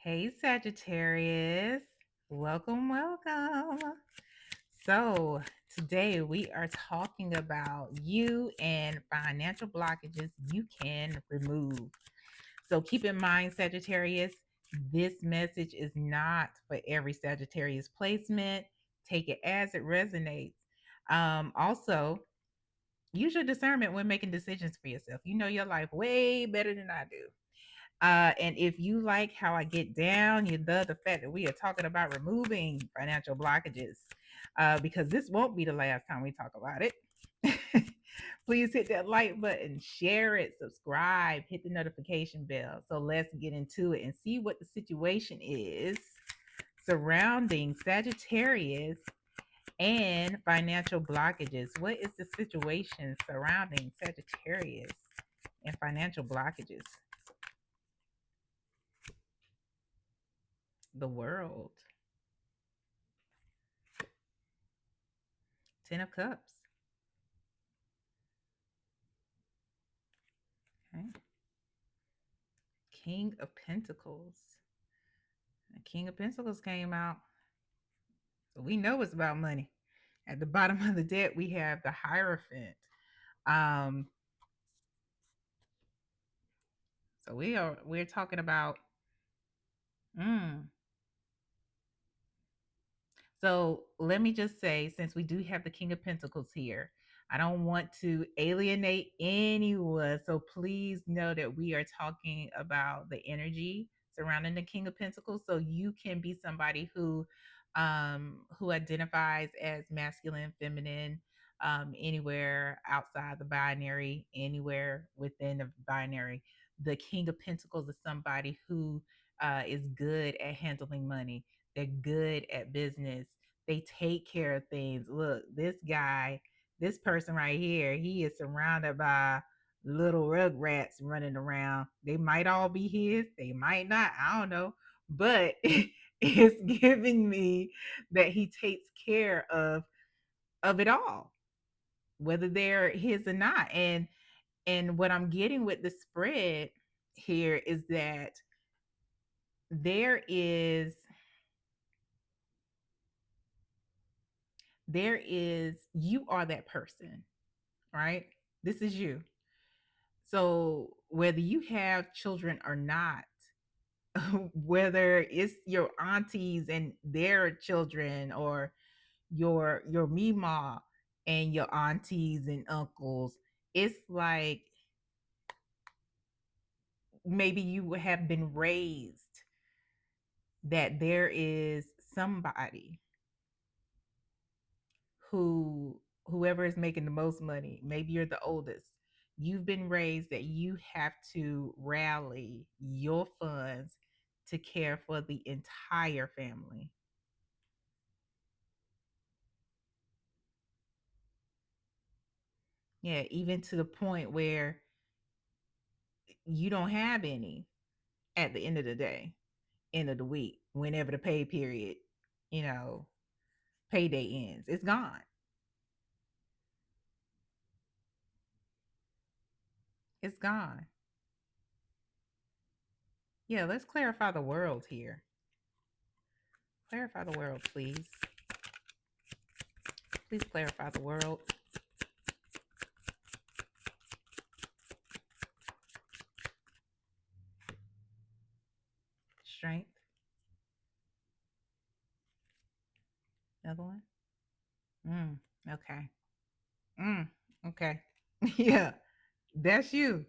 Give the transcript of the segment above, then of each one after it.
Hey, Sagittarius. Welcome, welcome. So, today we are talking about you and financial blockages you can remove. So, keep in mind, Sagittarius, this message is not for every Sagittarius placement. Take it as it resonates. Also, use your discernment when making decisions for yourself. You know your life way better than I do. And if you like how I get down, you love the fact that we are talking about removing financial blockages, because this won't be the last time we talk about it. Please hit that like button, share it, subscribe, hit the notification bell. So let's get into it and see what the situation is surrounding Sagittarius and financial blockages. What is the situation surrounding Sagittarius and financial blockages? The world. Ten of Cups. Okay. King of Pentacles. The King of Pentacles came out. So we know it's about money. At the bottom of the deck, we have the Hierophant. Um, so we're talking about mm, So let me just say, since we do have the King of Pentacles here, I don't want to alienate anyone. So please know that we are talking about the energy surrounding the King of Pentacles. So you can be somebody who identifies as masculine, feminine, anywhere outside the binary, anywhere within the binary. The King of Pentacles is somebody who is good at handling money. They're good at business. They take care of things. Look, this guy, this person right here, he is surrounded by little rugrats running around. They might all be his, they might not. I don't know. But it's giving me that he takes care of it all, whether they're his or not. And what I'm getting with the spread here is that there is you are that person, right? This is you. So whether you have children or not, whether it's your aunties and their children, or your mima and your aunties and uncles, it's like maybe you have been raised that there is somebody whoever is making the most money, maybe you're the oldest, you've been raised that you have to rally your funds to care for the entire family. Yeah, even to the point where you don't have any at the end of the day, end of the week, whenever the pay period, you know, payday ends, it's gone. It's gone. Yeah, let's clarify the world here. Clarify the world, please. Please clarify the world. Strength. Another one. Mm, okay. Mm, okay. Yeah, that's you.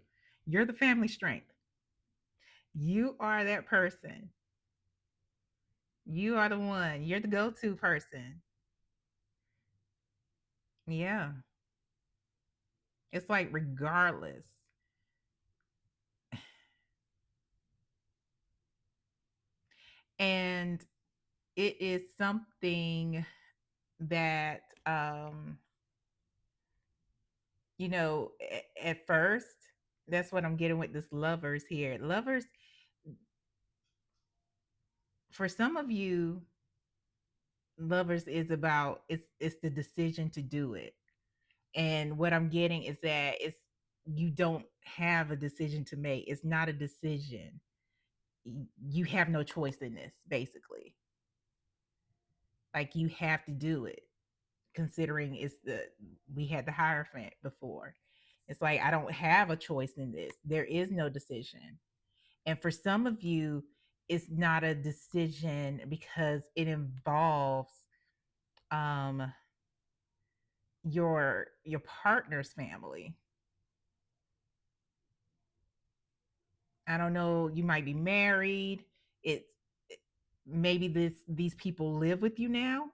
You're the family strength. You are that person. You are the one. You're the go to person. Yeah. It's like, regardless. And it is something that, at first, that's what I'm getting with this lovers here. Lovers, for some of you, lovers is about, it's the decision to do it. And what I'm getting is that you don't have a decision to make. It's not a decision. you have no choice in this, basically. Like you have to do it, considering it's the we had the Hierophant before. It's like I don't have a choice in this. There is no decision. And for some of you, it's not a decision because it involves um your partner's family. I don't know, you might be married. It's maybe these people live with you now.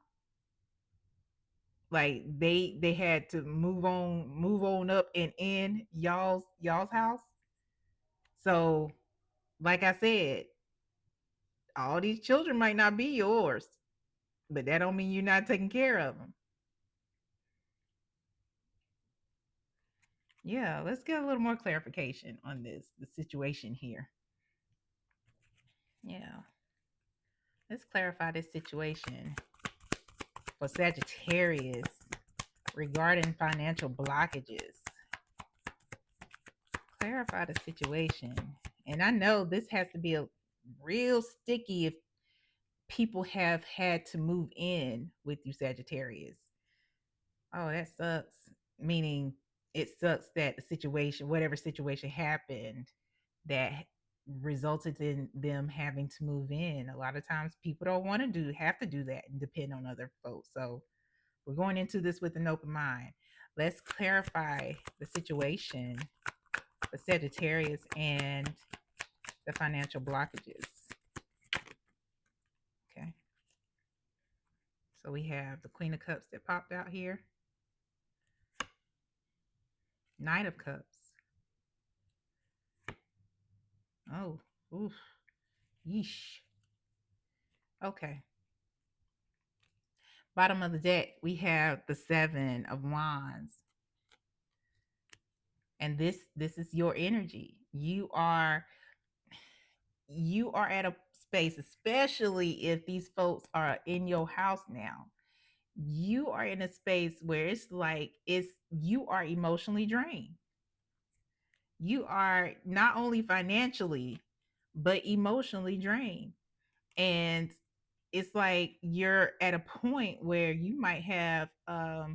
Like they had to move on up and in y'all's house. So, like I said, all these children might not be yours, but that don't mean you're not taking care of them. Yeah, let's get a little more clarification on the situation here. Yeah, let's clarify this situation for Sagittarius regarding financial blockages. Clarify the situation. And I know this has to be a real sticky if people have had to move in with you, Sagittarius. Oh, that sucks. Meaning it sucks that the situation, whatever situation happened, that resulted in them having to move in. A lot of times people don't want to have to do that and depend on other folks. So we're going into this with an open mind. Let's clarify the situation for Sagittarius and the financial blockages. Okay. So we have the Queen of Cups that popped out here. Knight of Cups. Oh, oof. Yeesh. Okay. Bottom of the deck, we have the Seven of Wands. And this is your energy. You are at a space, especially if these folks are in your house now. You are in a space where it's like you are emotionally drained. You are not only financially but emotionally drained. And it's like you're at a point where you might have a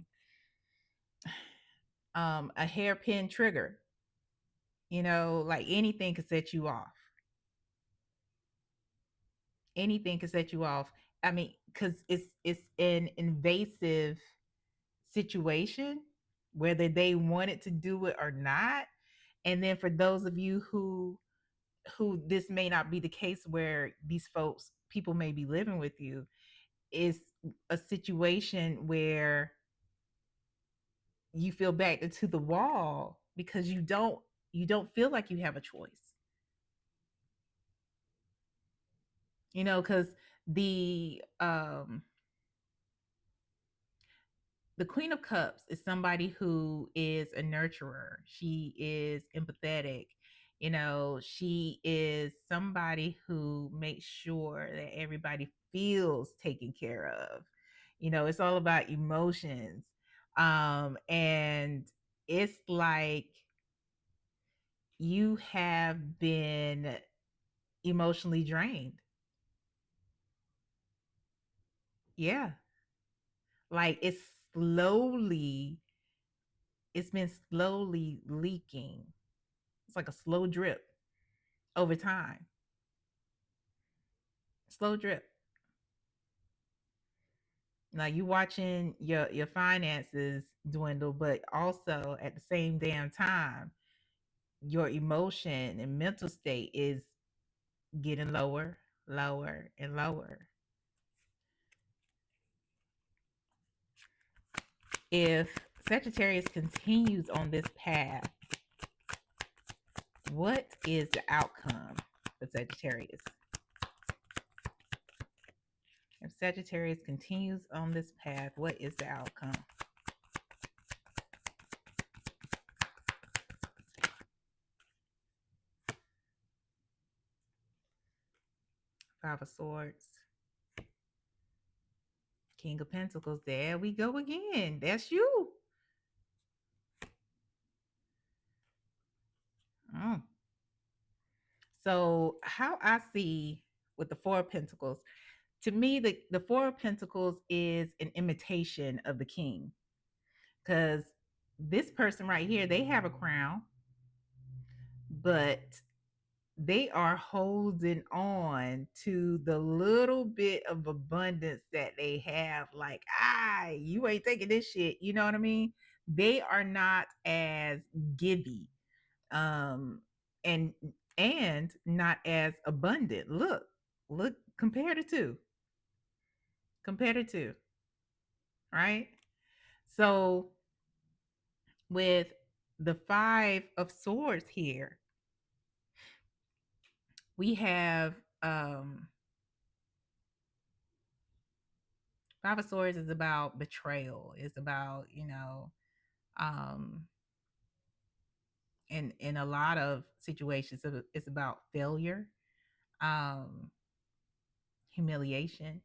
hairpin trigger, like anything could set you off. Anything could set you off. I mean, because it's an invasive situation, whether they wanted to do it or not. And then for those of you who this may not be the case, where these folks, people may be living with you, is a situation where you feel backed into the wall because you don't feel like you have a choice. Because the um the Queen of Cups is somebody who is a nurturer. She is empathetic. She is somebody who makes sure that everybody feels taken care of. It's all about emotions. And it's like you have been emotionally drained. Yeah. Like it's been slowly leaking. It's like a slow drip over time. Slow drip. Like you watching your finances dwindle, but also at the same damn time, your emotion and mental state is getting lower, lower, and lower. If Sagittarius continues on this path, what is the outcome for Sagittarius? If Sagittarius continues on this path, what is the outcome? Five of Swords, King of Pentacles. There we go again. That's you. Oh. So how I see with the Four of Pentacles, to me, the Four of Pentacles is an imitation of the King, because this person right here, they have a crown, but they are holding on to the little bit of abundance that they have. Like, you ain't taking this shit. You know what I mean? They are not as givey, um, and not as abundant. Look, compare the two, right? So with the Five of Swords here, we have Five of Swords is about betrayal. It's about, um, in a lot of situations, it's about failure, um, humiliation,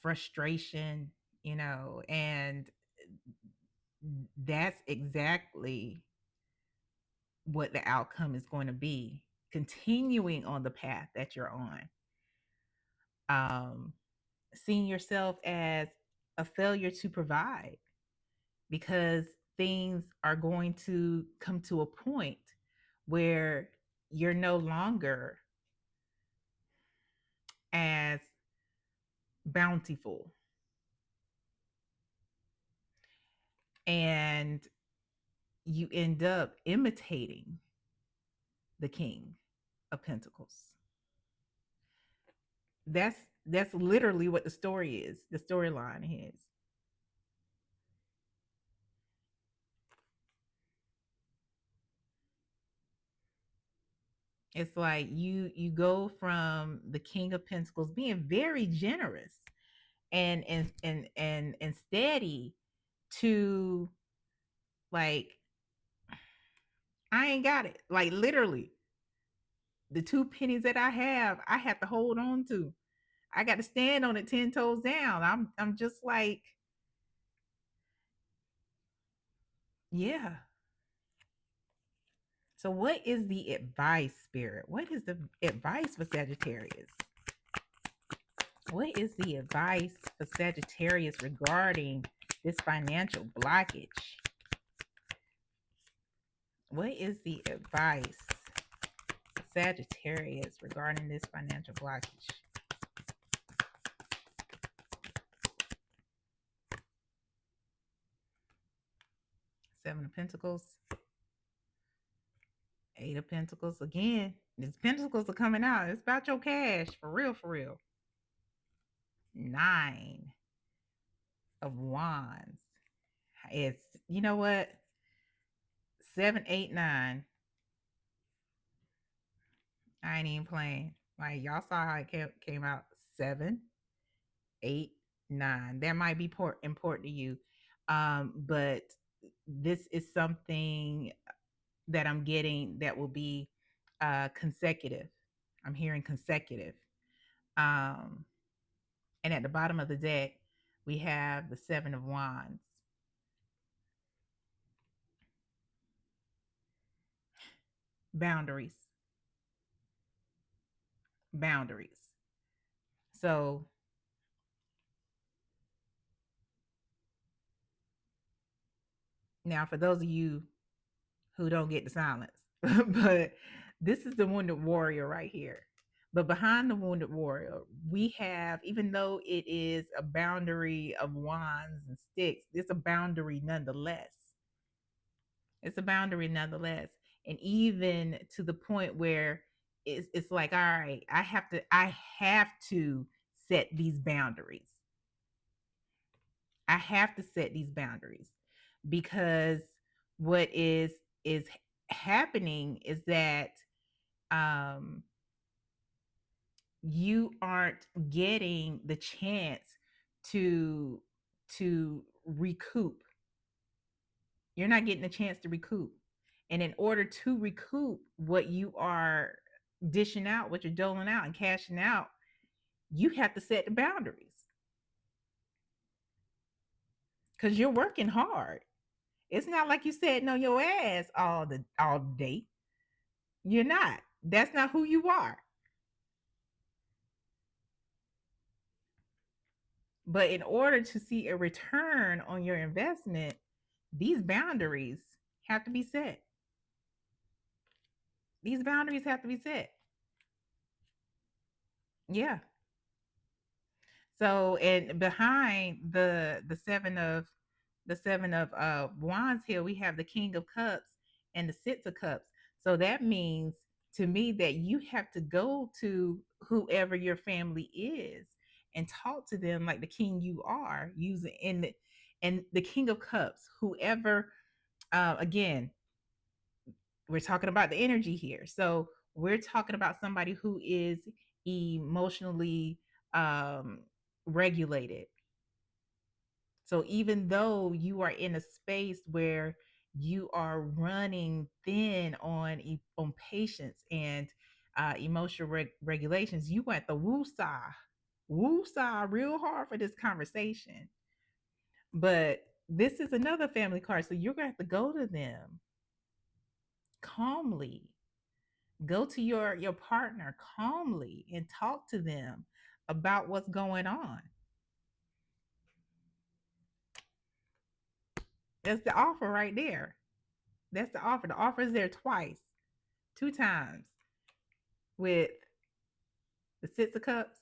frustration, and that's exactly what the outcome is going to be. Continuing on the path that you're on, um, seeing yourself as a failure to provide, because things are going to come to a point where you're no longer as bountiful, and you end up imitating the King of Pentacles. That's literally what the story is. The storyline is. It's like you go from the King of Pentacles being very generous and steady, to like, I ain't got it. Like, literally, the two pennies that I have to hold on to. I got to stand on it 10 toes down. I'm just like, yeah. So what is the advice, Spirit? What is the advice for Sagittarius? What is the advice for Sagittarius regarding this financial blockage? What is the advice for Sagittarius regarding this financial blockage? Seven of Pentacles, Eight of Pentacles. Again, these pentacles are coming out. It's about your cash, for real, for real. Nine of Wands. It's, you know what? 7, 8, 9. I ain't even playing. Like, y'all saw how it came out. 7, 8, 9. That might be important to you. But this is something that I'm getting that will be consecutive. I'm hearing consecutive. Um, and at the bottom of the deck, we have the Seven of Wands. Boundaries. Boundaries. So now, for those of you who don't get the silence, but this is the Wounded Warrior right here. But behind the Wounded Warrior, we have, even though it is a boundary of wands and sticks, it's a boundary nonetheless. It's a boundary nonetheless. And even to the point where it's like, all right, I have to set these boundaries. I have to set these boundaries, because what is happening is that um you aren't getting the chance to recoup. You're not getting a chance to recoup. And in order to recoup what you are dishing out, what you're doling out and cashing out, you have to set the boundaries, because you're working hard. It's not like you sitting on your ass all day. You're not. That's not who you are. But in order to see a return on your investment, these boundaries have to be set. These boundaries have to be set. Yeah. So, and behind the seven of wands here, we have the king of cups and the six of cups. So that means to me that you have to go to whoever your family is and talk to them like the king you are, using in the, and the king of cups, whoever, again, we're talking about the energy here. So we're talking about somebody who is emotionally um regulated. So even though you are in a space where you are running thin on patience and emotional regulations, you want the woo-saw real hard for this conversation. But this is another family card, so you're gonna have to go to them calmly. Go to your partner calmly and talk to them about what's going on. That's the offer right there. That's the offer. The offer is there twice, two times, with the six of cups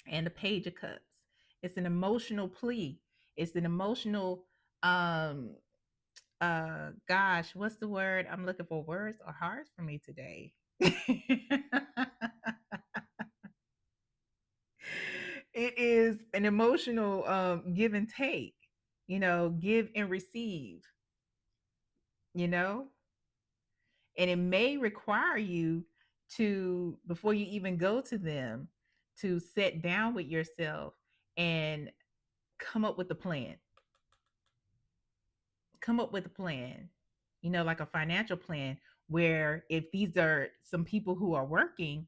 and the page of cups. It's an emotional plea. It's an emotional um gosh, what's the word? I'm looking for. Words are hard for me today. It is an emotional give and take, give and receive, you know and it may require you to, before you even go to them, to sit down with yourself and come up with a plan. Come up with a plan, like a financial plan, where if these are some people who are working,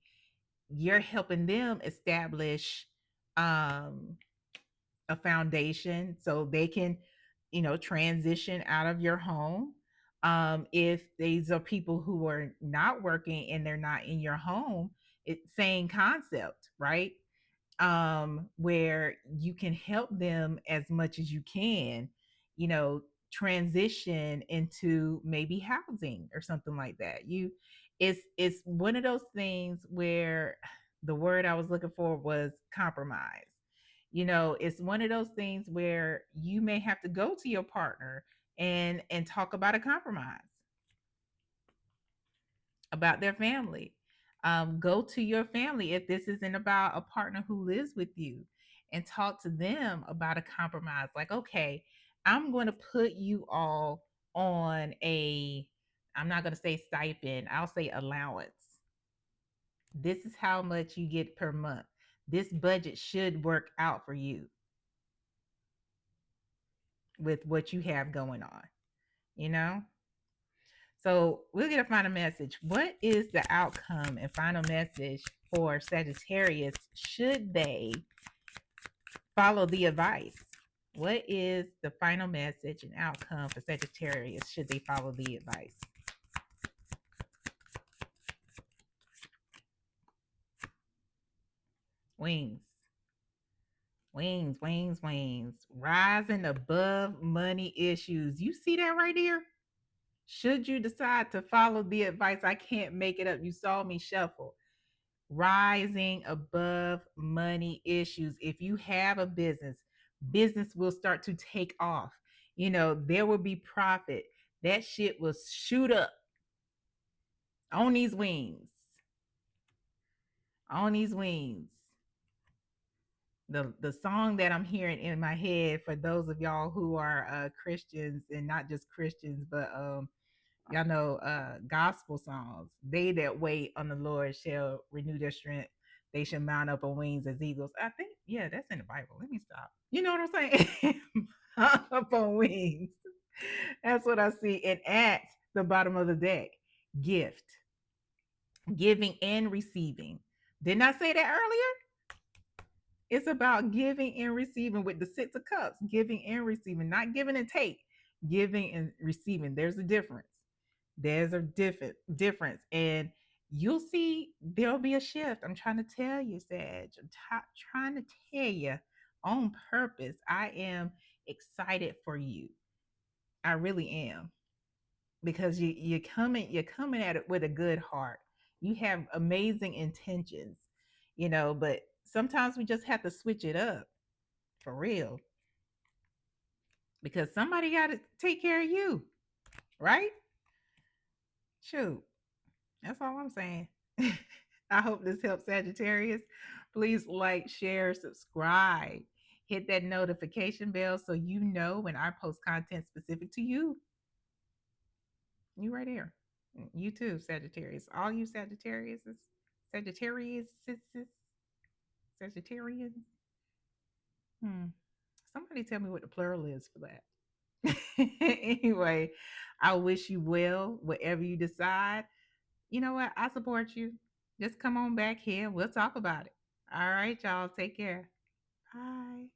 you're helping them establish um a foundation so they can, transition out of your home. If these are people who are not working and they're not in your home, it's same concept, right? Where you can help them as much as you can, you know, transition into maybe housing or something like that. It's one of those things where the word I was looking for was compromise. It's one of those things where you may have to go to your partner and talk about a compromise about their family. Go to your family if this isn't about a partner who lives with you, and talk to them about a compromise. Like, okay, I'm going to put you all on a, I'm not going to say stipend, I'll say allowance. This is how much you get per month. This budget should work out for you with what you have going on, you know? So we'll get a final message. What is the outcome and final message for Sagittarius should they follow the advice? What is the final message and outcome for Sagittarius should they follow the advice? Wings, wings, wings, wings. Rising above money issues. You see that right there? Should you decide to follow the advice, I can't make it up. You saw me shuffle. Rising above money issues. If you have a business will start to take off. There will be profit. That shit will shoot up on these wings. On these wings. The song that I'm hearing in my head, for those of y'all who are Christians, and not just Christians, but y'all know gospel songs. They that wait on the Lord shall renew their strength. They shall mount up on wings as eagles. I think, yeah, that's in the Bible. Let me stop. You know what I'm saying? Up on wings. That's what I see. And at the bottom of the deck, gift, giving and receiving. Didn't I say that earlier? It's about giving and receiving with the six of cups, giving and receiving, not giving and take, giving and receiving. There's a difference. There's a difference. And you'll see there'll be a shift. I'm trying to tell you, Sag. Trying to tell you on purpose. I am excited for you. I really am, because you're coming at it with a good heart. You have amazing intentions, but sometimes we just have to switch it up for real, because somebody got to take care of you, right? Shoot, that's all I'm saying. I hope this helps, Sagittarius. Please like, share, subscribe, hit that notification bell so you know when I post content specific to you. You right here. You too, Sagittarius. All you Sagittarius, Sagittarius, Sagittarians. Hmm. Somebody tell me what the plural is for that. Anyway, I wish you well, whatever you decide. You know what? I support you. Just come on back here. We'll talk about it. All right, y'all. Take care. Bye.